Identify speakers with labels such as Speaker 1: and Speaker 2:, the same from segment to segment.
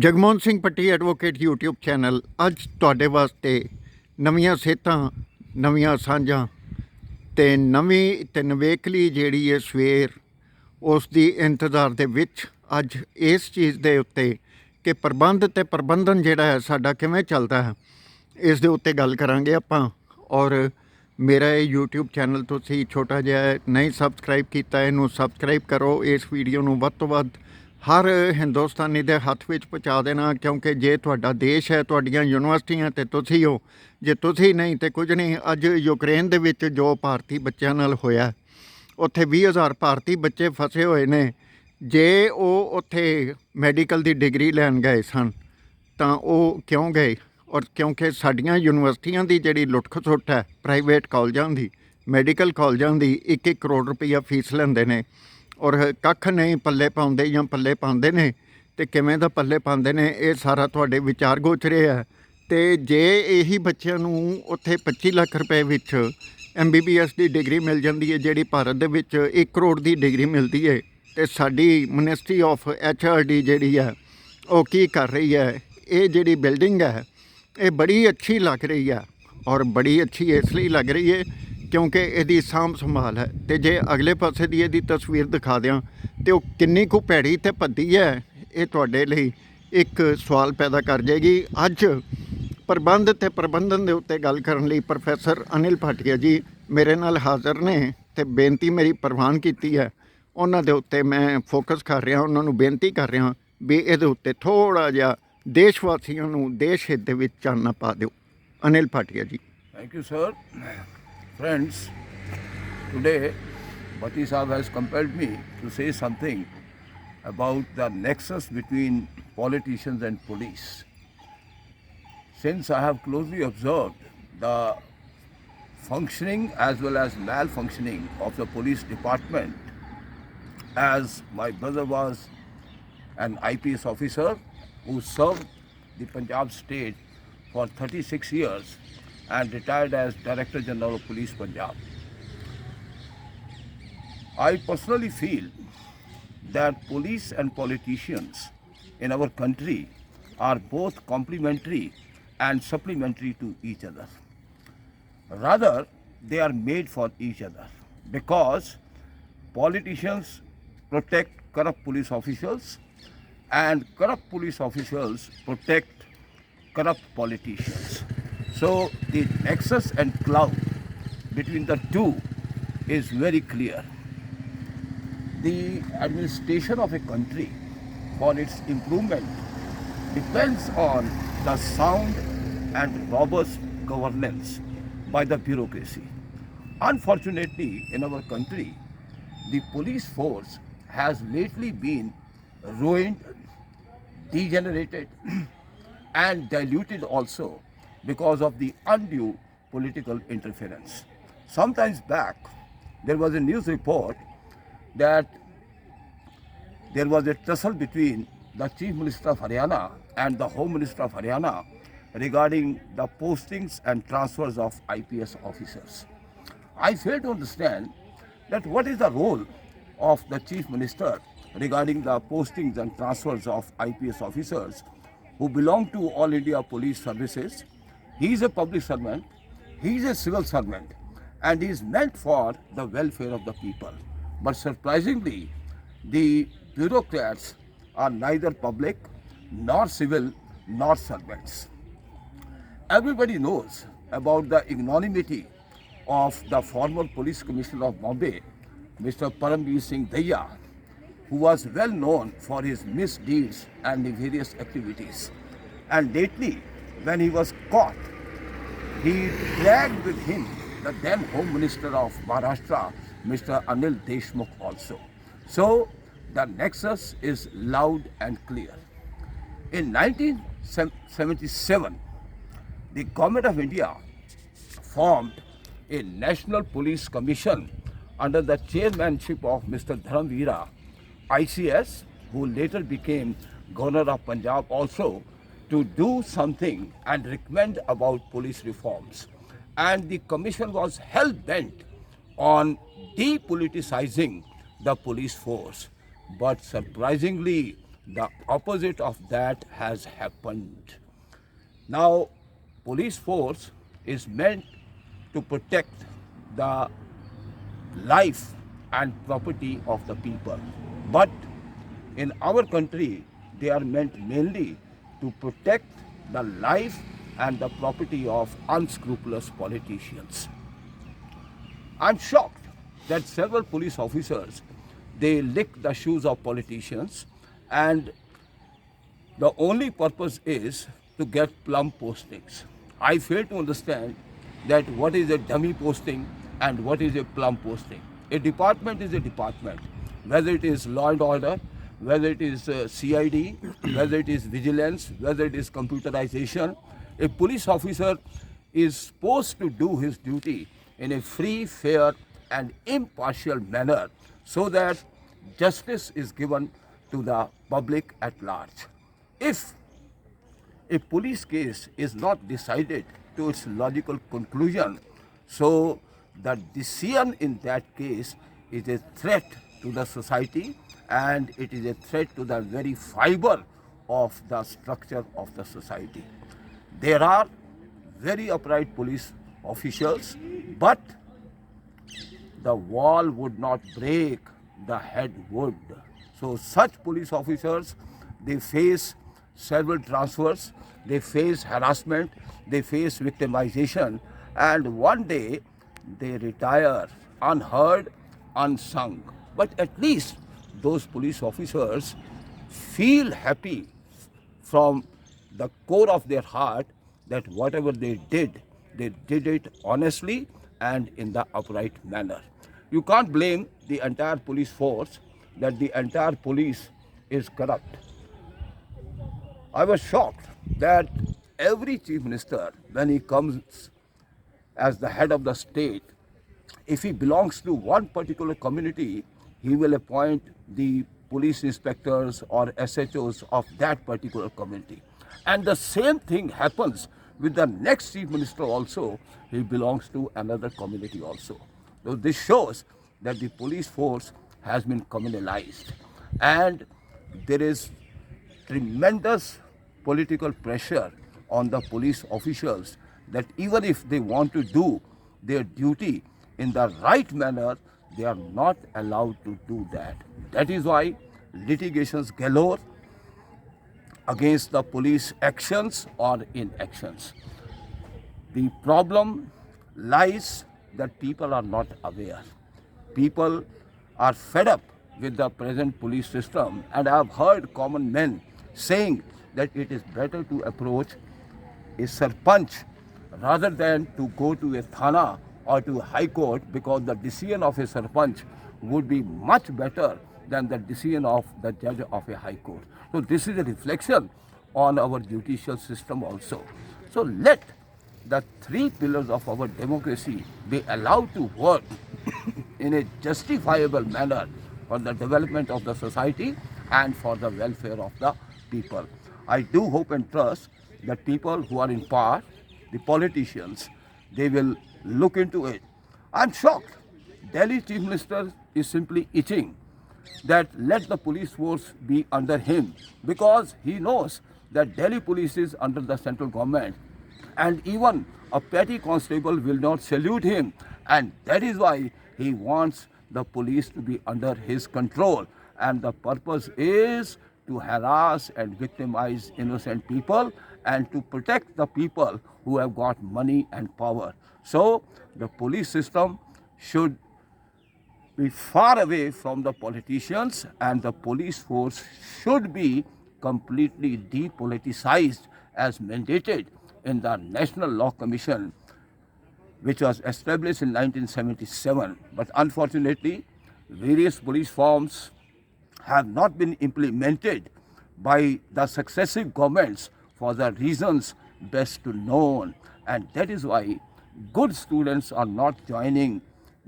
Speaker 1: ਜਗਮੋਹਨ ਸਿੰਘ ਪੱਟੀ advocate YouTube channel ਅੱਜ ਤੁਹਾਡੇ ਵਾਸਤੇ ਨਵੀਆਂ ਸਿਹਤਾਂ, ਨਵੀਆਂ ਸਾਂਝਾਂ ਤੇ ਨਵੀਂ ਤੇ ਨਵੇਕਲੀ ਜਿਹੜੀ ਹੈ ਸਵੇਰ, ਉਸ ਦੀ ਇੰਤਜ਼ਾਰ ਦੇ ਵਿੱਚ ਅੱਜ ਇਸ ਚੀਜ਼ ਦੇ ਉੱਤੇ ਕਿ ਪ੍ਰਬੰਧ ਤੇ ਪ੍ਰਬੰਧਨ ਜਿਹੜਾ ਹੈ ਸਾਡਾ ਕਿਵੇਂ ਚੱਲਦਾ ਹੈ, ਇਸ ਦੇ ਉੱਤੇ ਗੱਲ ਕਰਾਂਗੇ ਆਪਾਂ। ਔਰ ਮੇਰਾ ਇਹ YouTube ਚੈਨਲ ਤੁਸੀਂ ਛੋਟਾ ਜਿਹਾ ਨਹੀਂ ਸਬਸਕ੍ਰਾਈਬ ਕੀਤਾ, ਇਹਨੂੰ ਸਬਸਕ੍ਰਾਈਬ ਕਰੋ। ਇਸ ਵੀਡੀਓ ਨੂੰ ਵੱਧ ਤੋਂ ਵੱਧ ਹਰ ਹਿੰਦੁਸਤਾਨੀ ਦੇ ਹੱਥ ਵਿੱਚ ਪਹੁੰਚਾ ਦੇਣਾ, ਕਿਉਂਕਿ ਜੇ ਤੁਹਾਡਾ ਦੇਸ਼ ਹੈ, ਤੁਹਾਡੀਆਂ ਯੂਨੀਵਰਸਿਟੀਆਂ ਤੇ ਤੁਸੀਂ ਹੋ, ਜੇ ਤੁਸੀਂ ਨਹੀਂ ਤੇ ਕੁਝ ਨਹੀਂ। ਅੱਜ ਯੂਕਰੇਨ ਦੇ ਵਿੱਚ ਜੋ ਭਾਰਤੀ ਬੱਚਿਆਂ ਨਾਲ ਹੋਇਆ, ਉੱਥੇ 20,000 ਭਾਰਤੀ ਬੱਚੇ ਫਸੇ ਹੋਏ ਨੇ। ਜੇ ਉਹ ਉੱਥੇ ਮੈਡੀਕਲ ਦੀ ਡਿਗਰੀ ਲੈਣ ਗਏ ਸਨ ਤਾਂ ਉਹ ਕਿਉਂ ਗਏ? ਔਰ ਕਿਉਂਕਿ ਸਾਡੀਆਂ ਯੂਨੀਵਰਸਿਟੀਆਂ ਦੀ ਜਿਹੜੀ ਲੁੱਟ ਖਸੁੱਟ ਹੈ, ਪ੍ਰਾਈਵੇਟ ਕਾਲਜਾਂ ਦੀ, ਮੈਡੀਕਲ ਕਾਲਜਾਂ ਦੀ 1-1 ਕਰੋੜ ਰੁਪਈਆ ਫੀਸ ਲੈਂਦੇ ਨੇ ਔਰ ਕੱਖ ਨਹੀਂ ਪੱਲੇ ਪਾਉਂਦੇ, ਜਾਂ ਪੱਲੇ ਪਾਉਂਦੇ ਨੇ ਤੇ ਕਿਵੇਂ ਦਾ ਪੱਲੇ ਪਾਉਂਦੇ ਨੇ, ਇਹ ਸਾਰਾ ਤੁਹਾਡੇ ਵਿਚਾਰ ਗੋਚਰੇ ਹੈ। ਤੇ ਜੇ ਇਹੀ ਬੱਚਿਆਂ ਨੂੰ ਉੱਥੇ 25 ਲੱਖ ਰੁਪਏ ਵਿੱਚ MBBS ਦੀ ਡਿਗਰੀ ਮਿਲ ਜਾਂਦੀ ਹੈ, ਜਿਹੜੀ ਭਾਰਤ ਦੇ ਵਿੱਚ 1 ਕਰੋੜ ਦੀ ਡਿਗਰੀ ਮਿਲਦੀ ਹੈ, ਤੇ ਸਾਡੀ ਮਿਨਿਸਟਰੀ ਆਫ HRD ਜਿਹੜੀ ਹੈ ਉਹ ਕੀ ਕਰ ਰਹੀ ਹੈ? ਇਹ ਜਿਹੜੀ ਬਿਲਡਿੰਗ ਹੈ ਇਹ ਬੜੀ ਅੱਛੀ ਲੱਗ ਰਹੀ ਹੈ, ਔਰ ਬੜੀ ਅੱਛੀ ਇਸ ਲਈ ਲੱਗ ਰਹੀ ਹੈ ਕਿਉਂਕਿ ਇਹਦੀ ਸਾਂਭ ਸੰਭਾਲ ਹੈ। ਤੇ ਜੇ ਅਗਲੇ ਪਾਸੇ ਦੀ ਇਹਦੀ ਤਸਵੀਰ ਦਿਖਾ ਦਿਆਂ ਤੇ ਉਹ ਕਿੰਨੀ ਕੁ ਭੈੜੀ ਤੇ ਭੱਦੀ ਹੈ, ਇਹ ਤੁਹਾਡੇ ਲਈ ਇੱਕ ਸਵਾਲ ਪੈਦਾ ਕਰ ਜਾਏਗੀ। ਅੱਜ ਪ੍ਰਬੰਧ ਤੇ ਪ੍ਰਬੰਧਨ ਦੇ ਉੱਤੇ ਗੱਲ ਕਰਨ ਲਈ ਪ੍ਰੋਫੈਸਰ ਅਨਿਲ ਭਾਟੀਆ ਜੀ ਮੇਰੇ ਨਾਲ ਹਾਜ਼ਰ ਨੇ, ਤੇ ਬੇਨਤੀ ਮੇਰੀ ਪ੍ਰਵਾਨ ਕੀਤੀ ਹੈ, ਉਹਨਾਂ ਦੇ ਉੱਤੇ ਮੈਂ ਫੋਕਸ ਕਰ ਰਿਹਾ, ਉਹਨਾਂ ਨੂੰ ਬੇਨਤੀ ਕਰ ਰਿਹਾ ਵੀ ਇਹਦੇ ਉੱਤੇ ਥੋੜ੍ਹਾ ਜਿਹਾ ਦੇਸ਼ ਵਾਸੀਆਂ ਨੂੰ ਦੇਸ਼ ਹਿੱਤ ਦੇ ਵਿੱਚ ਚਾਨਣਾ ਪਾ ਦਿਓ। ਅਨਿਲ ਭਾਟੀਆ ਜੀ।
Speaker 2: Thank you, sir. Friends, today Bhatti Saab has compelled me to say something about the nexus between politicians and police. Since I have closely observed the functioning as well as malfunctioning of the police department, as my brother was an IPS officer who served the Punjab state for 36 years and retired as Director General of Police Punjab. I personally feel that police and politicians in our country are both complementary and supplementary to each other. Rather, they are made for each other because politicians protect corrupt police officials and corrupt police officials protect corrupt politicians. So the nexus and cloud between the two is very clear. The administration of a country for its improvement depends on the sound and robust governance by the bureaucracy. Unfortunately, in our country, the police force has lately been ruined, degenerated and diluted also because of the undue political interference. Sometimes back, there was a news report that there was a tussle between the Chief Minister of Haryana and the Home Minister of Haryana regarding the postings and transfers of IPS officers. I fail to understand that what is the role of the Chief Minister regarding the postings and transfers of IPS officers who belong to All India Police Services. He is a public servant, he is a civil servant, and he is meant for the welfare of the people. But surprisingly, the bureaucrats are neither public nor civil nor servants. Everybody knows about the ignominy of the former police commissioner of Bombay, Mr. Paramveer Singh Daya, who was well known for his misdeeds and various activities. And lately, when he was caught, he dragged with him the then Home Minister of Maharashtra, Mr. Anil Deshmukh also. So, the nexus is loud and clear. In 1977, the Government of India formed a National Police Commission under the chairmanship of Mr. Dharamveera, ICS, who later became Governor of Punjab also, to do something and recommend about police reforms. And the commission was hell-bent on depoliticizing the police force. But surprisingly, the opposite of that has happened. Now, police force is meant to protect the life and property of the people. But in our country, they are meant mainly to protect the life and the property of unscrupulous politicians. I'm shocked that several police officers, they lick the shoes of politicians, and the only purpose is to get plum postings. I fail to understand that what is a dummy posting and what is a plum posting. A department is a department, whether it is law and order, whether it is CID, whether it is vigilance, whether it is computerization. A police officer is supposed to do his duty in a free, fair and impartial manner so that justice is given to the public at large. If a police case is not decided to its logical conclusion, so the decision in that case is a threat to the society, and it is a threat to the very fiber of the structure of the society. There are very upright police officials, but the wall would not break, the head would. So such police officers, they face several transfers, they face harassment, they face victimization, and one day they retire unheard, unsung. But at least those police officers feel happy from the core of their heart that whatever they did it honestly and in the upright manner. You can't blame the entire police force that the entire police is corrupt. I was shocked that every chief minister, when he comes as the head of the state, if he belongs to one particular community, he will appoint the police inspectors or SHOs of that particular community. And the same thing happens with the next chief minister also. He belongs to another community also. So this shows that the police force has been communalized, and there is tremendous political pressure on the police officials that even if they want to do their duty in the right manner, they are not allowed to do that. That is why litigations galore against the police actions or inactions. The problem lies that people are not aware. People are fed up with the present police system, and I have heard common men saying that it is better to approach a sarpanch rather than to go to a thana or to a high court, because the decision of a sarpanch would be much better than the decision of the judge of a high court. So this is a reflection on our judicial system also. So let the three pillars of our democracy be allowed to work in a justifiable manner for the development of the society and for the welfare of the people. I do hope and trust that people who are in power, the politicians, they will look into it. I'm shocked. Delhi Chief Minister is simply itching that let the police force be under him, because he knows that Delhi police is under the central government, and even a petty constable will not salute him, and that is why he wants the police to be under his control, and the purpose is to harass and victimize innocent people and to protect the people who have got money and power. So the police system should be far away from the politicians, and the police force should be completely depoliticized as mandated in the National Law Commission, which was established in 1977. But unfortunately, various police forms have not been implemented by the successive governments for the reasons best known. And that is why good students are not joining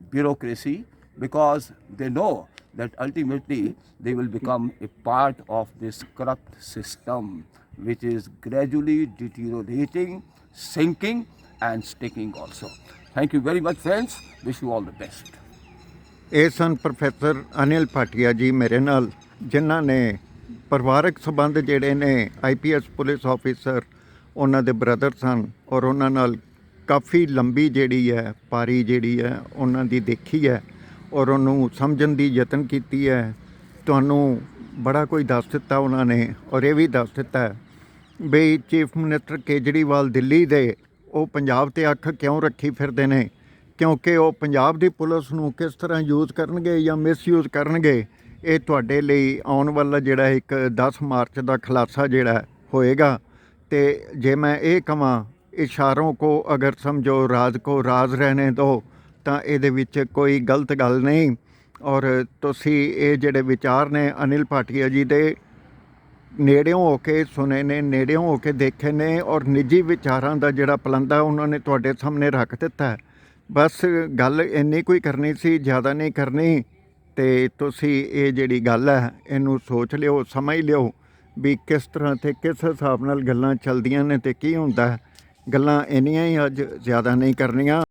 Speaker 2: bureaucracy, because they know that ultimately they will become a part of this corrupt system, which is gradually deteriorating, sinking and sticking also. Thank you very much, friends. Wish you all the best.
Speaker 1: ਇਹ ਸਨ professor Anil Bhatia ਜੀ ਮੇਰੇ ਨਾਲ, ਜਿਨ੍ਹਾਂ ਨੇ ਪਰਿਵਾਰਕ ਸੰਬੰਧ ਜਿਹੜੇ ਨੇ ਆਈਪੀਐਸ ਪੁਲਿਸ ਆਫੀਸਰ ਉਹਨਾਂ ਦੇ ਬ੍ਰਦਰ ਸਨ ਔਰ ਉਹਨਾਂ ਨਾਲ ਕਾਫੀ ਲੰਬੀ ਜਿਹੜੀ ਹੈ ਪਾਰੀ ਜਿਹੜੀ ਹੈ ਉਹਨਾਂ ਦੀ ਦੇਖੀ ਹੈ ਔਰ ਉਹਨੂੰ ਸਮਝਣ ਦੀ ਯਤਨ ਕੀਤੀ ਹੈ। ਤੁਹਾਨੂੰ ਬੜਾ ਕੁਝ ਦੱਸ ਦਿੱਤਾ ਉਹਨਾਂ ਨੇ ਔਰ ਇਹ ਵੀ ਦੱਸ ਦਿੱਤਾ ਬਈ ਚੀਫ ਮਿਨਿਸਟਰ ਕੇਜਰੀਵਾਲ ਦਿੱਲੀ ਦੇ ਉਹ ਪੰਜਾਬ 'ਤੇ ਅੱਖ ਕਿਉਂ ਰੱਖੀ ਫਿਰਦੇ ਨੇ, ਕਿਉਂਕਿ ਉਹ ਪੰਜਾਬ ਦੀ ਪੁਲਿਸ ਨੂੰ ਕਿਸ ਤਰ੍ਹਾਂ ਯੂਜ਼ ਕਰਨਗੇ ਜਾਂ ਮਿਸਯੂਜ਼ ਕਰਨਗੇ, ਇਹ ਤੁਹਾਡੇ ਲਈ ਆਉਣ ਵਾਲਾ ਜਿਹੜਾ ਇੱਕ 10 ਮਾਰਚ ਦਾ ਖੁਲਾਸਾ ਜਿਹੜਾ ਹੋਏਗਾ। ਤੇ ਜੇ ਮੈਂ ਇਹ ਕਹਾਂ ਇਸ਼ਾरों को अगर समझो राज को राज रहने दो ਤਾਂ ਇਹਦੇ ਵਿੱਚ ਕੋਈ ਗਲਤ ਗੱਲ ਨਹੀਂ। ਔਰ ਤੁਸੀਂ ਇਹ ਜਿਹੜੇ ਵਿਚਾਰ ਨੇ ਅਨਿਲ ਭਾਟੀਆ ਜੀ ਦੇ ਨੇੜਿਓਂ ਹੋ ਕੇ ਸੁਣੇ ਨੇ, ਨੇੜਿਓਂ ਹੋ ਕੇ ਦੇਖੇ ਨੇ ਔਰ ਨਿੱਜੀ ਵਿਚਾਰਾਂ ਦਾ ਜਿਹੜਾ ਪਲੰਦਾ ਉਹਨਾਂ ਨੇ ਤੁਹਾਡੇ ਸਾਹਮਣੇ ਰੱਖ ਦਿੱਤਾ। ਬਸ ਗੱਲ ਇੰਨੀ ਕੋਈ ਕਰਨੀ ਸੀ, ਜ਼ਿਆਦਾ ਨਹੀਂ ਕਰਨੀ। ਤੇ ਤੁਸੀਂ ਇਹ ਜਿਹੜੀ ਗੱਲ ਹੈ ਇਹਨੂੰ ਸੋਚ ਲਿਓ, ਸਮਝ ਲਿਓ ਵੀ ਕਿਸ ਤਰ੍ਹਾਂ ਤੇ ਕਿਸ ਹਿਸਾਬ ਨਾਲ ਗੱਲਾਂ ਚੱਲਦੀਆਂ ਨੇ ਤੇ ਕੀ ਹੁੰਦਾ। ਗੱਲਾਂ ਇੰਨੀਆਂ ਹੀ ਅੱਜ, ਜ਼ਿਆਦਾ ਨਹੀਂ ਕਰਨੀਆਂ।